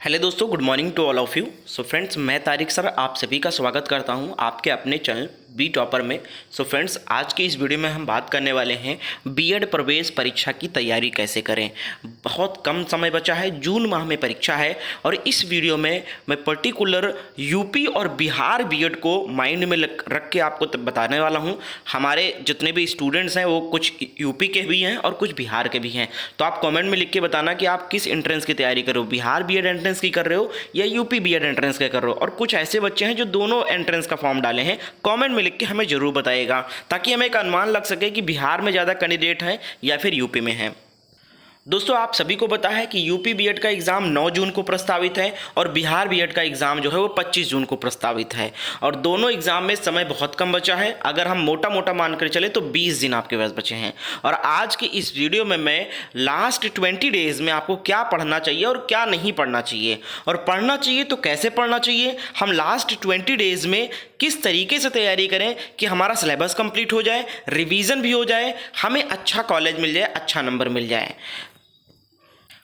Hello दोस्तों, good morning to all of you. So friends, मैं Tariq sir आप सभी का स्वागत करता हूं आपके अपने चैनल बी टॉपर में। सो फ्रेंड्स, आज के इस वीडियो में हम बात करने वाले हैं बीएड प्रवेश परीक्षा की तैयारी कैसे करें। बहुत कम समय बचा है, जून माह में परीक्षा है और इस वीडियो में मैं पर्टिकुलर यूपी और बिहार बीएड को माइंड में रख के आपको बताने वाला हूं। हमारे जितने भी स्टूडेंट्स हैं वो कुछ यूपी के भी हैं और कुछ बिहार के भी हैं, तो आप कॉमेंट में लिख के बताना कि आप किस एंट्रेंस की तैयारी कर रहे हो, बिहार बीएड एंट्रेंस की कर रहे हो या यूपी बीएड एंट्रेंस का कर रहे हो। और कुछ ऐसे बच्चे हैं जो दोनों एंट्रेंस का फॉर्म डाले हैं, कमेंट में लिख के हमें जरूर बताइएगा ताकि हमें एक अनुमान लग सके कि बिहार में ज़्यादा कैंडिडेट हैं या फिर यूपी में हैं। दोस्तों, आप सभी को पता है कि यूपी बीएड का एग्ज़ाम 9 जून को प्रस्तावित है और बिहार बीएड का एग्ज़ाम जो है वो 25 जून को प्रस्तावित है और दोनों एग्ज़ाम में समय बहुत कम बचा है। अगर हम मोटा मोटा मानकर चले तो 20 दिन आपके पास बचे हैं और आज की इस वीडियो में मैं लास्ट 20 डेज़ में आपको क्या पढ़ना चाहिए और क्या नहीं पढ़ना चाहिए, और पढ़ना चाहिए तो कैसे पढ़ना चाहिए, हम लास्ट 20 डेज़ में किस तरीके से तैयारी करें कि हमारा सिलेबस कंप्लीट हो जाए, रिवीजन भी हो जाए, हमें अच्छा कॉलेज मिल जाए, अच्छा नंबर मिल जाए।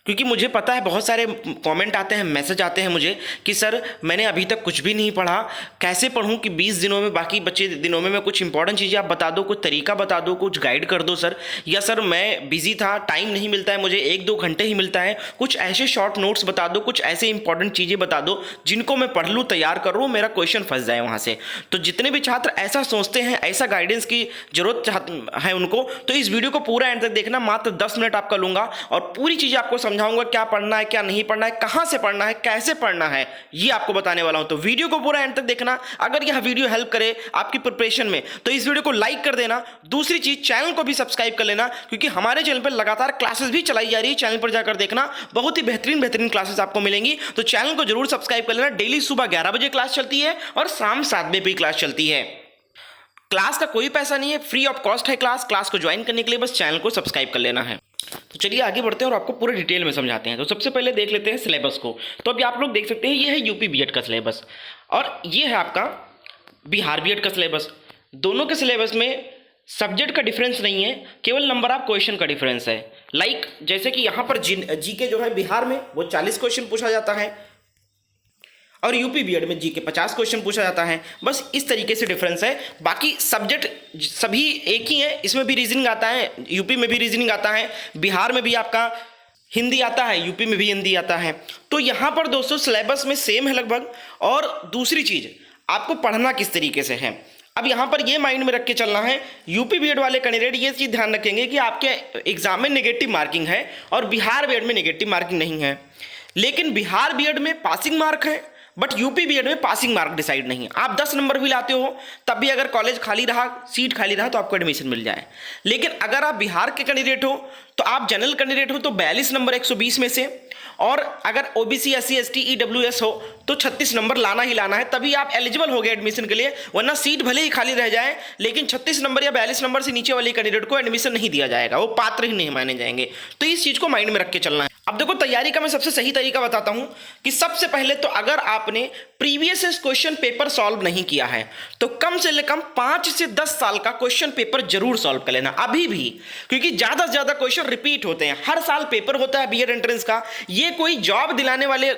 क्योंकि मुझे पता है बहुत सारे कमेंट आते हैं, मैसेज आते हैं मुझे कि सर मैंने अभी तक कुछ भी नहीं पढ़ा, कैसे पढ़ूं कि 20 दिनों में, बाकी बचे दिनों में मैं कुछ इंपॉर्टेंट चीज़ें आप बता दो, कुछ तरीका बता दो, कुछ गाइड कर दो सर। या सर मैं बिजी था, टाइम नहीं मिलता है मुझे, 1-2 घंटे ही मिलता है, कुछ ऐसे शॉर्ट नोट्स बता दो, कुछ ऐसे इंपॉर्टेंट चीज़ें बता दो जिनको मैं पढ़ लूँ, तैयार करूँ, मेरा क्वेश्चन फंस जाए वहाँ से। तो जितने भी छात्र ऐसा सोचते हैं, ऐसा गाइडेंस की जरूरत है उनको, तो इस वीडियो को पूरा एंड तक देखना। मात्र 10 मिनट आपका लूँगा और पूरी चीज़ें आपको समझाऊंगा, क्या पढ़ना है, क्या नहीं पढ़ना है, कहां से पढ़ना है, कैसे पढ़ना है, ये आपको बताने वाला हूं। तो वीडियो को पूरा एंड तक देखना। अगर यह वीडियो हेल्प करे आपकी प्रिपरेशन में तो इस वीडियो को लाइक कर देना। दूसरी चीज, चैनल को भी सब्सक्राइब कर लेना क्योंकि हमारे चैनल पर लगातार क्लासेस भी चलाई जा रही है। चैनल पर जाकर देखना, बहुत ही बेहतरीन क्लासेस आपको मिलेंगी। तो चैनल को जरूर सब्सक्राइब कर लेना। डेली सुबह 11 बजे क्लास चलती है और शाम 7 बजे भी क्लास चलती है। क्लास का कोई पैसा नहीं है, फ्री ऑफ कॉस्ट है क्लास को ज्वाइन करने के लिए बस चैनल को सब्सक्राइब कर लेना है। तो चलिए आगे बढ़ते हैं और आपको पूरे डिटेल में समझाते हैं। तो सबसे पहले देख लेते हैं सिलेबस को। तो अभी आप लोग देख सकते हैं ये है यूपी बीएड का सिलेबस और ये है आपका बिहार बीएड का सिलेबस। दोनों के सिलेबस में सब्जेक्ट का डिफरेंस नहीं है, केवल नंबर ऑफ क्वेश्चन का डिफरेंस है। लाइक जैसे कि यहाँ पर जीके जो है बिहार में वो 40 क्वेश्चन पूछा जाता है और यूपी बीएड में जीके 50 क्वेश्चन पूछा जाता है। बस इस तरीके से डिफरेंस है, बाकी सब्जेक्ट सभी एक ही है। इसमें भी रीजनिंग आता है, यूपी में भी रीजनिंग आता है, बिहार में भी आपका हिंदी आता है, यूपी में भी हिंदी आता है। तो यहाँ पर दोस्तों सिलेबस में सेम है लगभग। और दूसरी चीज़, आपको पढ़ना किस तरीके से है, अब यहाँ पर ये माइंड में रख के चलना है। यूपी बीएड वाले कैंडिडेट ये चीज़ ध्यान रखेंगे कि आपके एग्जाम में नेगेटिव मार्किंग है और बिहार बीएड में नेगेटिव मार्किंग नहीं है। लेकिन बिहार बीएड में पासिंग मार्क है बट यूपी बीएड में पासिंग मार्क डिसाइड नहीं है। आप 10 नंबर भी लाते हो तब भी अगर कॉलेज खाली रहा, सीट खाली रहा तो आपको एडमिशन मिल जाए। लेकिन अगर आप बिहार के कैंडिडेट हो तो आप जनरल कैंडिडेट हो तो 42 नंबर 120 में से, और अगर ओबीसी SC ST EWS हो तो 36 नंबर लाना ही लाना है, तभी आप एलिजिबल हो गए एडमिशन के लिए। वरना सीट भले ही खाली रह जाए लेकिन 36 नंबर या 42 नंबर से नीचे वाले कैंडिडेट को एडमिशन नहीं दिया जाएगा, वो पात्र ही नहीं माने जाएंगे। तो इस चीज़ को माइंड में रख के चलना है। अब देखो, तैयारी का मैं सबसे सही तरीका बताता हूं कि सबसे पहले तो अगर आपने प्रीवियस क्वेश्चन पेपर सॉल्व नहीं किया है तो कम से कम 5 से 10 साल का क्वेश्चन पेपर जरूर सॉल्व कर लेना अभी भी, क्योंकि ज्यादा से ज्यादा क्वेश्चन रिपीट होते हैं। हर साल पेपर होता है बीएड एंट्रेंस का, ये कोई जॉब दिलाने वाले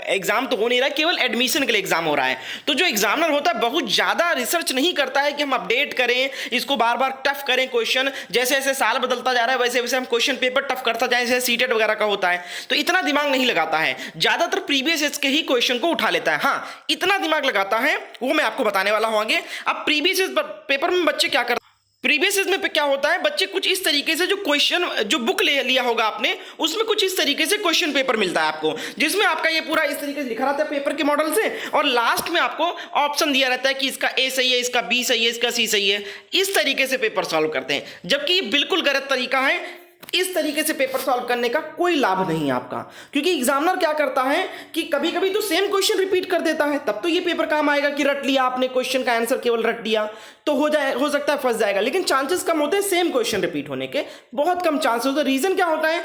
एग्जाम तो हो नहीं रहा है, केवल एडमिशन के लिए एग्जाम हो रहा है। तो जो एग्जामिनर होता है बहुत ज्यादा रिसर्च नहीं करता है कि हम अपडेट करें, इसको बार बार टफ करें क्वेश्चन, जैसे जैसे साल बदलता जा रहा है वैसे वैसे हम क्वेश्चन पेपर टफ करता जाए, जैसे सीटेट वगैरह का होता है। तो इतना दिमाग नहीं लगाता है, ज्यादातर प्रीवियस के ही क्वेश्चन को उठा लेता है। हाँ, इतना दिमाग लगाता है वो मैं आपको बताने वाला हूं आगे। अब प्रीवियस पेपर में बच्चे क्या करते हैं, प्रीवियस में क्या होता है, बच्चे कुछ इस तरीके से जो क्वेश्चन, जो बुक ले लिया होगा आपने, उसमें कुछ इस तरीके से क्वेश्चन पेपर मिलता है आपको, जिसमें आपका ये पूरा इस तरीके से लिखा रहता है पेपर के मॉडल से, और लास्ट में आपको ऑप्शन दिया रहता है कि इसका ए सही है, इसका बी सही है, इसका सी सही है। इस तरीके से पेपर सॉल्व करते हैं, जबकि ये बिल्कुल गलत तरीका है। इस तरीके से पेपर सॉल्व करने का कोई लाभ नहीं है आपका, क्योंकि एग्जामिनर क्या करता है कि कभी कभी तो सेम क्वेश्चन रिपीट कर देता है। तब तो ये पेपर काम आएगा कि रट लिया आपने क्वेश्चन का आंसर, केवल रट दिया तो हो सकता है फंस जाएगा, लेकिन चांसेस कम होते हैं सेम क्वेश्चन रिपीट होने के, बहुत कम चांसेस होते हैं। रीजन क्या होता है,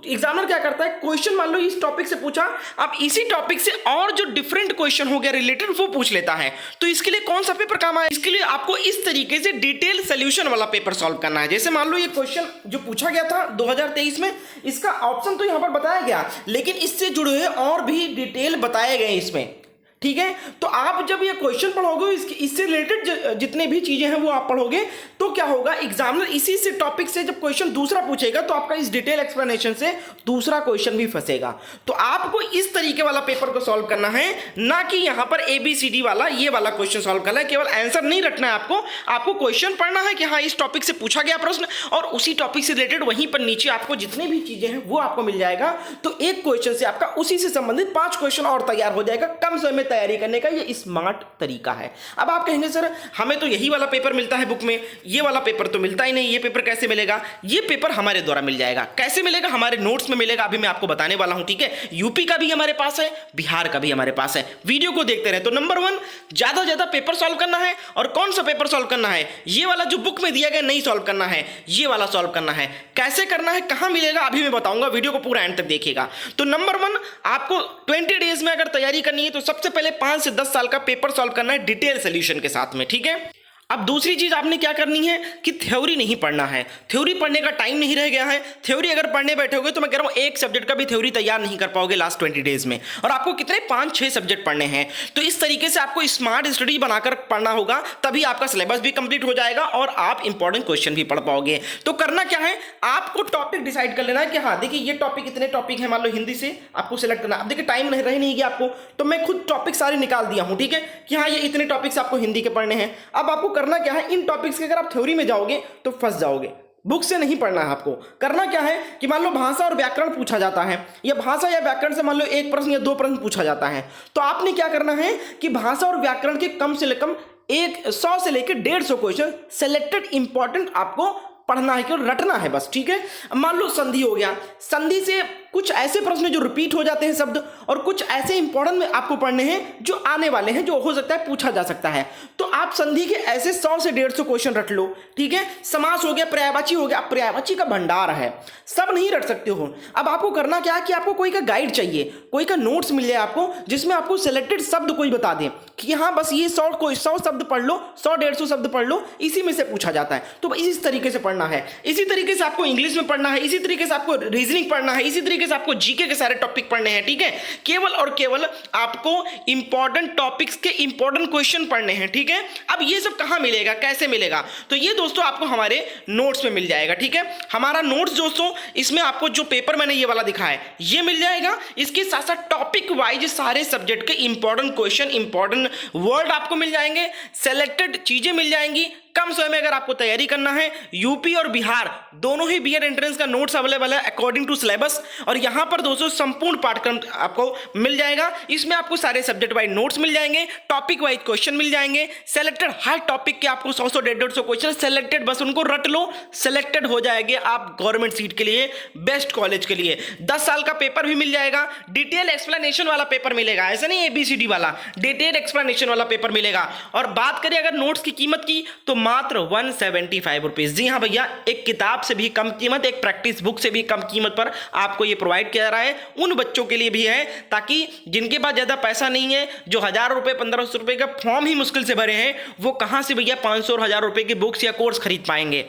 एग्जामिनर क्या करता है, क्वेश्चन मान लो इस टॉपिक से पूछा, अब इसी टॉपिक से और जो डिफरेंट क्वेश्चन हो गया रिलेटेड वो पूछ लेता है। तो इसके लिए कौन सा पेपर काम आए, इसके लिए आपको इस तरीके से डिटेल सोल्यूशन वाला पेपर सॉल्व करना है। जैसे मान लो ये क्वेश्चन जो पूछा गया था था 2023 में, इसका ऑप्शन तो यहाँ पर बताया गया, लेकिन इससे जुड़े हुए और भी डिटेल बताए गए इसमें, ठीक है। तो आप जब ये क्वेश्चन पढ़ोगे, इससे रिलेटेड जितने भी चीजें हैं वो आप पढ़ोगे, तो क्या होगा, एग्जामिनर इसी से टॉपिक से जब क्वेश्चन दूसरा पूछेगा तो आपका इस डिटेल एक्सप्लेनेशन से दूसरा क्वेश्चन भी फंसेगा। तो आपको इस तरीके वाला पेपर को सॉल्व करना है, ना कि यहां पर ABCD वाला ये वाला क्वेश्चन सॉल्व करना है। केवल आंसर नहीं रटना है आपको क्वेश्चन पढ़ना है कि हाँ इस टॉपिक से पूछा गया प्रश्न, और उसी टॉपिक से रिलेटेड वहीं पर नीचे आपको जितनी भी चीजें हैं वो आपको मिल जाएगा। तो एक क्वेश्चन से आपका उसी से संबंधित 5 क्वेश्चन और तैयार हो जाएगा कम समय में तैयारी करने का। ये स्मार्ट तरीका है। अब आप कहेंगे सर हमें तो यही वाला पेपर मिलता है बुक में, ये वाला पेपर तो मिलता ही नहीं, ये पेपर कैसे मिलेगा? ये पेपर हमारे द्वारा मिल जाएगा। कैसे मिलेगा? हमारे नोट्स में मिलेगा, अभी मैं आपको बताने वाला हूं, ठीक है। यूपी का भी हमारे पास है, बिहार का भी हमारे पास है। वीडियो को देखते रहे। तो नंबर 1, ज्यादा ज्यादा पेपर सॉल्व करना है। और कौन सा पेपर सॉल्व करना है? ये वाला जो बुक में दिया गया नहीं सॉल्व करना है, ये वाला सॉल्व करना है। कैसे करना है, कहां मिलेगा, अभी मैं बताऊंगा, वीडियो को पूरा एंड तक देखिएगा। तो नंबर 1, आपको 20 डेज में अगर तैयारी करनी है तो सबसे पहले 5 से 10 साल का पेपर सॉल्व करना है डिटेल सॉल्यूशन के साथ में, ठीक है। अब दूसरी चीज आपने क्या करनी है कि थ्योरी नहीं पढ़ना है। थ्योरी पढ़ने का टाइम नहीं रह गया है। थ्योरी अगर पढ़ने बैठोगे तो मैं कह रहा हूं एक सब्जेक्ट का भी थ्योरी तैयार नहीं कर पाओगे लास्ट 20 डेज में। और आपको कितने 5-6 सब्जेक्ट पढ़ने हैं। तो इस तरीके से आपको स्मार्ट स्टडी बनाकर पढ़ना होगा, तभी आपका सिलेबस भी कंप्लीट हो जाएगा और आप इंपॉर्टेंट क्वेश्चन भी पढ़ पाओगे। तो करना क्या है, आपको टॉपिक डिसाइड कर लेना है कि हाँ देखिए ये टॉपिक, इतने टॉपिक है, मान लो हिंदी से आपको सिलेक्ट करना। अब देखिए टाइम नहीं रह नहीं गया आपको, तो मैं खुद टॉपिक सारे निकाल दिया हूं, ठीक है, कि हाँ ये इतने टॉपिक्स आपको हिंदी के पढ़ने हैं। अब आपको करना क्या है, इन टॉपिक्स के अगर आप थ्योरी में जाओगे तो फंस जाओगे। बुक से नहीं पढ़ना है आपको। करना क्या है कि मान लो भाषा और व्याकरण पूछा जाता है, या भाषा या व्याकरण से मान लो 1 प्रश्न या 2 प्रश्न पूछा जाता है, तो आपने क्या करना है कि भाषा और व्याकरण के कम से कम 100 से लेकर 150 क्वेश्चन सेलेक्टेड इंपॉर्टेंट आपको पढ़ना है, क्यों रटना है बस, ठीक है। मान लो संधि हो गया, संधि से कुछ ऐसे प्रश्न जो रिपीट हो जाते हैं शब्द, और कुछ ऐसे इंपॉर्टेंट में आपको पढ़ने हैं जो आने वाले हैं, जो हो सकता है पूछा जा सकता है। तो आप संधि के ऐसे 100 से 150 क्वेश्चन रट लो, ठीक है। समास हो गया, पर्यायवाची हो गया, पर्यायवाची का भंडार है, सब नहीं रट सकते हो। अब आपको करना क्या है कि आपको कोई का गाइड चाहिए, कोई का नोट्स मिल जाए आपको, जिसमें आपको सिलेक्टेड शब्द कोई बता दे कि हाँ बस ये 100 शब्द पढ़ लो, 100-150 शब्द पढ़ लो, इसी में से पूछा जाता है। तो इस तरीके से पढ़ना है। इसी तरीके से आपको इंग्लिश में पढ़ना है, इसी तरीके से आपको रीजनिंग पढ़ना है, इसी तरीके से आपको जीके के सारे टॉपिक पढ़ने हैं, ठीक है। केवल और केवल आपको इंपॉर्टेंट टॉपिक्स के इंपॉर्टेंट क्वेश्चन पढ़ने हैं, ठीक है। अब ये सब कहां मिलेगा, कैसे मिलेगा? तो ये दोस्तों आपको हमारे नोट्स में मिल जाएगा, ठीक है। हमारा नोट्स दोस्तों, इसमें आपको जो पेपर मैंने ये वाला दिखाया है ये मिल जाएगा। इसके साथ साथ टॉपिक वाइज सारे सब्जेक्ट के इंपॉर्टेंट क्वेश्चन, इंपॉर्टेंट वर्ड आपको मिल जाएंगे, सेलेक्टेड चीजें मिल जाएंगी। कम समय में अगर आपको तैयारी करना है, यूपी और बिहार दोनों ही बीएड एंट्रेंस का नोट्स अवेलेबल है अकॉर्डिंग टू सिलेबस। और यहां पर दोस्तों संपूर्ण पाठ्यक्रम आपको मिल जाएगा। इसमें आपको सारे सब्जेक्ट वाइज नोट्स मिल जाएंगे, टॉपिक वाइज क्वेश्चन मिल जाएंगे, सेलेक्टेड हर टॉपिक के आपको 100-150 क्वेश्चन सेलेक्टेड, बस उनको रट लो, सेलेक्टेड हो जाएंगे आप गवर्नमेंट सीट के लिए, बेस्ट कॉलेज के लिए। 10 साल का पेपर भी मिल जाएगा, डिटेल एक्सप्लेनेशन वाला पेपर मिलेगा, ऐसा नहीं ABCD वाला, डिटेल एक्सप्लेनेशन वाला पेपर मिलेगा। और बात करें अगर नोट्स की कीमत की, तो मात्र 175 रुपीज। जी हाँ भैया, एक किताब से भी कम कीमत, एक प्रैक्टिस बुक से भी कम कीमत पर आपको ये प्रोवाइड किया जा रहा है। उन बच्चों के लिए भी है ताकि जिनके पास ज्यादा पैसा नहीं है, जो 1000 रुपए 1500 रुपए का फॉर्म ही मुश्किल से भरे हैं, वो कहां से भैया 500 और 1000 रुपए की बुक्स या कोर्स खरीद पाएंगे।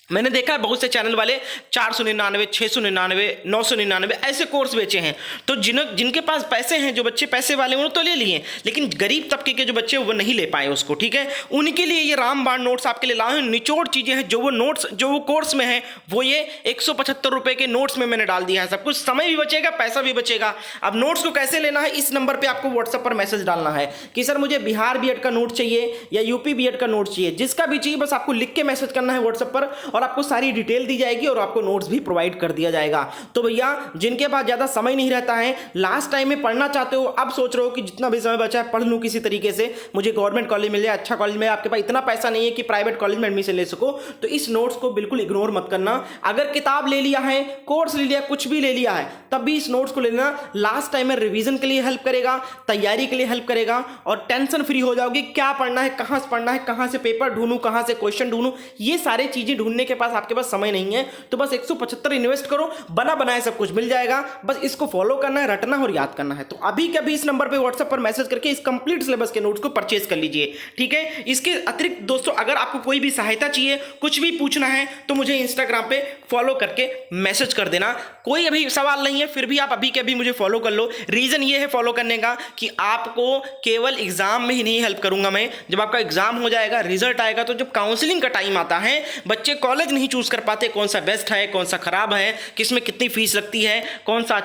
मैंने देखा है बहुत से चैनल वाले 499, 699, 999 ऐसे कोर्स बेचे हैं। तो जिनके पास पैसे हैं, जो बच्चे पैसे वाले उन्होंने तो ले लिए, लेकिन गरीब तबके के जो बच्चे वो नहीं ले पाए उसको, ठीक है। उनके लिए ये रामबाण नोट्स आपके लिए लाए हैं। निचोड़ चीजें हैं, जो वो नोट्स जो वो कोर्स में है, वो ये 175 रुपए के नोट्स में मैंने डाल दिया है। सब कुछ समय भी बचेगा, पैसा भी बचेगा। अब नोट्स को कैसे लेना है, इस नंबर पर आपको व्हाट्सएप पर मैसेज डालना है कि सर मुझे बिहार बीएड का नोट चाहिए या यूपी बीएड का नोट चाहिए, जिसका भी चाहिए बस आपको लिख के मैसेज करना है व्हाट्सएप पर, और आपको सारी डिटेल दी जाएगी और आपको नोट्स भी प्रोवाइड कर दिया जाएगा। तो भैया जिनके पास ज्यादा समय नहीं रहता है, लास्ट टाइम में पढ़ना चाहते हो, अब सोच रहे हो कि जितना भी समय बचा है पढ़ लूं किसी तरीके से, मुझे गवर्नमेंट कॉलेज मिल जाए, अच्छा कॉलेज में, आपके पास इतना पैसा नहीं है कि प्राइवेट कॉलेज में एडमिशन ले सको, तो इस नोट्स को बिल्कुल इग्नोर मत करना। अगर किताब ले लिया है, कोर्स ले लिया, कुछ भी ले लिया है, तब भी इस नोट्स को लेना। लास्ट टाइम में रिवीजन के लिए हेल्प करेगा, तैयारी के लिए हेल्प करेगा, और टेंशन फ्री हो जाओगे। क्या पढ़ना है, कहां से पढ़ना है, कहां से पेपर ढूंढूं, कहां से क्वेश्चन ढूंढूं, ये सारे चीजें ढूंढने के पास आपके पास समय नहीं है तो बस 175 इन्वेस्ट करो, बना बनाए सब कुछ मिल जाएगा। बस इसको फॉलो करना है, रटना और याद करना है। तो अभी के अभी इस नंबर पे व्हाट्सएप पर मैसेज करके इस कंप्लीट सिलेबस के नोट्स को परचेज कर लीजिए, ठीक है। इसके अतिरिक्त दोस्तों अगर आपको कोई भी सहायता चाहिए, कुछ भी पूछना है तो मुझे इंस्टाग्राम पे फॉलो करके मैसेज कर देना। कोई अभी सवाल नहीं है फिर भी आप अभी के अभी मुझे फॉलो कर लो। रीजन ये है फॉलो करने का कि आपको केवल एग्जाम में ही नहीं हेल्प करूंगा मैं, जब आपका एग्जाम हो जाएगा, रिजल्ट आएगा, तो जब काउंसलिंग का टाइम आता है, बच्चे कॉलेज नहीं चूज कर पाते कौन सा बेस्ट है, कौन सा खराब है, किसमें कितनी फीस लगती है, कौन सा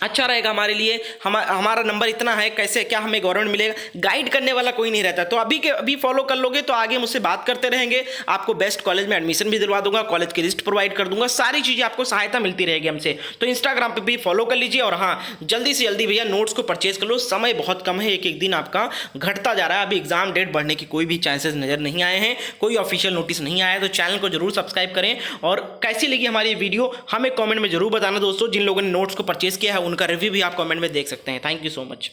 अच्छा रहेगा हमारे लिए, हमारा नंबर इतना है, कैसे क्या हमें गवर्नमेंट मिलेगा, गाइड करने वाला कोई नहीं रहता। तो अभी के अभी फॉलो कर लोगे तो आगे मुझसे बात करते रहेंगे, आपको बेस्ट कॉलेज में एडमिशन भी दिलवा दूंगा, कॉलेज की लिस्ट प्रोवाइड कर दूंगा, सारी चीज़ें आपको सहायता मिलती रहेगी हमसे। तो इंस्टाग्राम पे भी फॉलो कर लीजिए और हाँ, जल्दी से जल्दी भैया नोट्स को परचेज कर लो, समय बहुत कम है, एक एक दिन आपका घटता जा रहा है। अभी एग्जाम डेट बढ़ने की कोई भी चांसेस नजर नहीं आए हैं, कोई ऑफिशियल नोटिस नहीं आया है। तो चैनल को जरूर सब्सक्राइब करें और कैसी लगी हमारी वीडियो हमें कमेंट में जरूर बताना दोस्तों। जिन लोगों ने नोट्स को परचेज किया है उनका रिव्यू भी आप कमेंट में देख सकते हैं। Thank you so much.